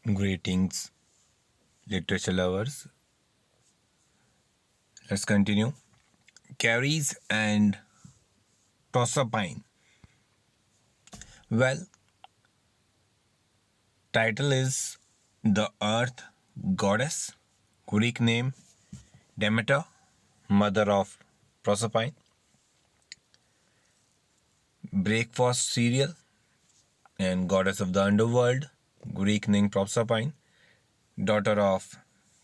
Greetings, literature lovers. Let's continue. Caries and Proserpine. Well, title is The Earth Goddess. Greek name Demeter, mother of Proserpine. Breakfast cereal and goddess of the underworld. Greek name Proserpine. Daughter of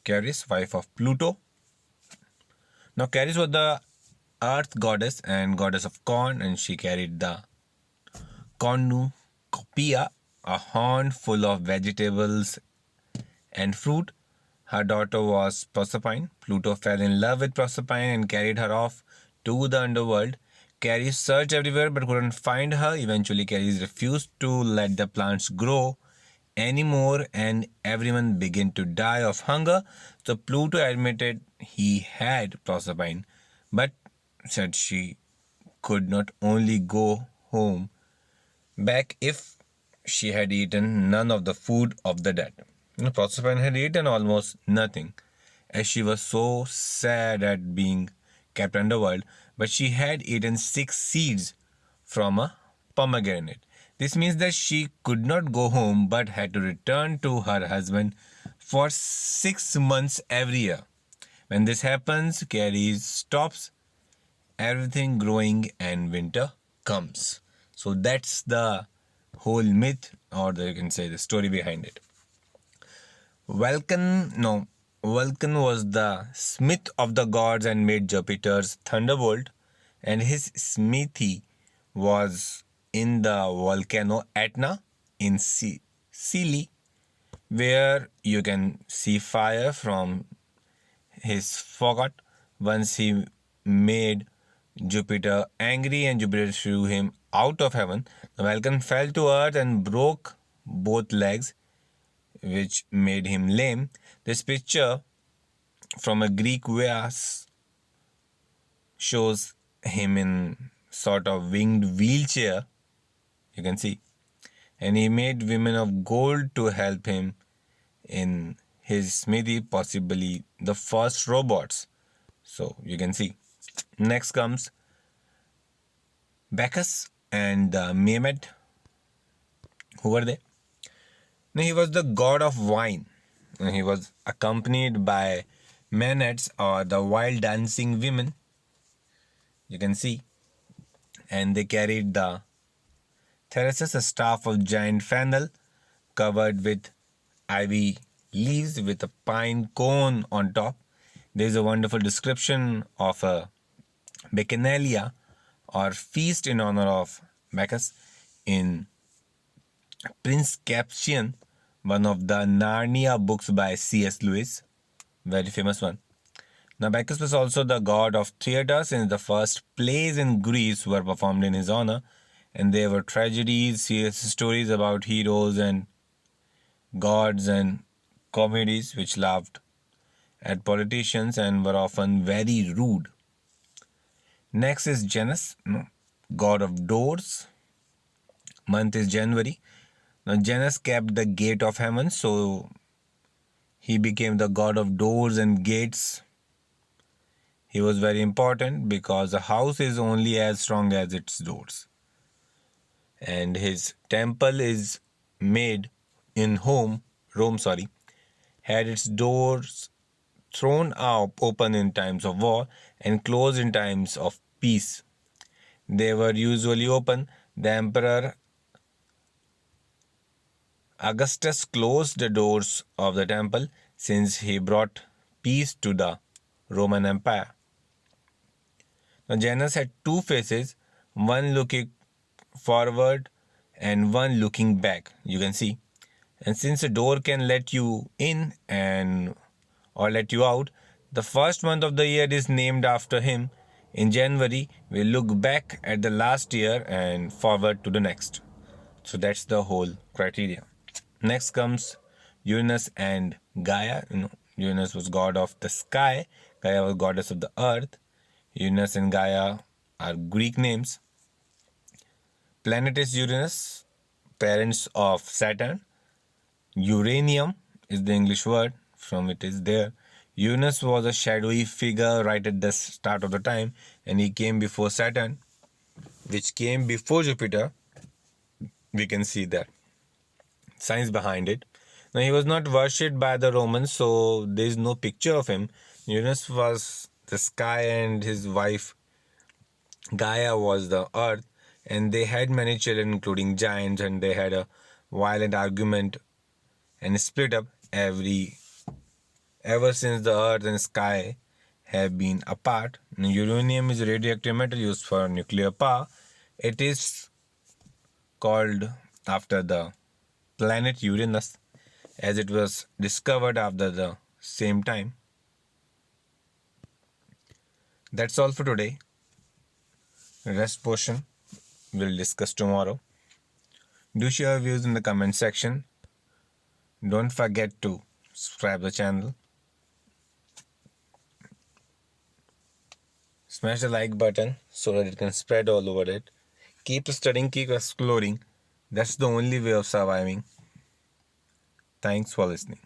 Ceres, wife of Pluto. Now, Ceres was the earth goddess and goddess of corn, and she carried the cornucopia, a horn full of vegetables and fruit. Her daughter was Proserpine. Pluto fell in love with Proserpine and carried her off to the underworld. Ceres searched everywhere but couldn't find her. Eventually, Ceres refused to let the plants grow anymore and everyone began to die of hunger. So Pluto admitted he had Proserpine but said she could not only go home back if she had eaten none of the food of the dead. Proserpine had eaten almost nothing, as she was so sad at being kept underworld, but she had eaten 6 seeds from a pomegranate. This means that she could not go home but had to return to her husband for 6 months every year. When this happens, Ceres stops everything growing and winter comes. So that's the whole myth, or you can say the story behind it. Vulcan was the smith of the gods and made Jupiter's thunderbolt, and his smithy was in the volcano Etna in Sicily, where you can see fire from his fagot. Once he made Jupiter angry and Jupiter threw him out of heaven. The Vulcan fell to earth and broke both legs, which made him lame. This picture from a Greek vase shows him in sort of winged wheelchair, you can see. And he made women of gold to help him in his smithy, possibly the first robots. So you can see. Next comes Bacchus and the Maimed. Who were they? Now, he was the god of wine. And he was accompanied by Maenads, or the wild dancing women. You can see. And they carried the Theraces, a staff of giant fennel covered with ivy leaves with a pine cone on top. There is a wonderful description of a Bacchanalia, or feast in honor of Bacchus, in Prince Caspian, one of the Narnia books by C.S. Lewis, very famous one. Now, Bacchus was also the god of theatre, since the first plays in Greece were performed in his honor, and there were tragedies, serious stories about heroes and gods, and comedies which laughed at politicians and were often very rude. Next is Janus, god of doors. Month is January. Now, Janus kept the gate of heaven, so he became the god of doors and gates. He was very important because a house is only as strong as its doors. And his temple is made in Rome, had its doors thrown up open in times of war and closed in times of peace. They were usually open. The emperor Augustus closed the doors of the temple since he brought peace to the Roman Empire. Now, Janus had 2 faces, one looking forward and one looking back, you can see. And since a door can let you in and or let you out, the first month of the year is named after him. In January, we look back at the last year and forward to the next. So that's the whole criteria. Next comes Uranus and Gaia. Uranus was god of the sky, Gaia was goddess of the earth. Uranus and Gaia are Greek names. Planet is Uranus, parents of Saturn. Uranium is the English word, from it is there. Uranus was a shadowy figure right at the start of the time, and he came before Saturn, which came before Jupiter. We can see that science behind it. Now, he was not worshipped by the Romans, so there is no picture of him. Uranus was the sky, and his wife Gaia was the earth, and they had many children, including giants, and they had a violent argument and split up ever since the earth and sky have been apart. Uranium is a radioactive metal used for nuclear power. It is called after the planet Uranus, as it was discovered after the same time. That's all for today. Rest portion we'll discuss tomorrow. Do share your views in the comment section. Don't forget to subscribe the channel. Smash the like button so that it can spread all over it. Keep studying, keep exploring. That's the only way of surviving. Thanks for listening.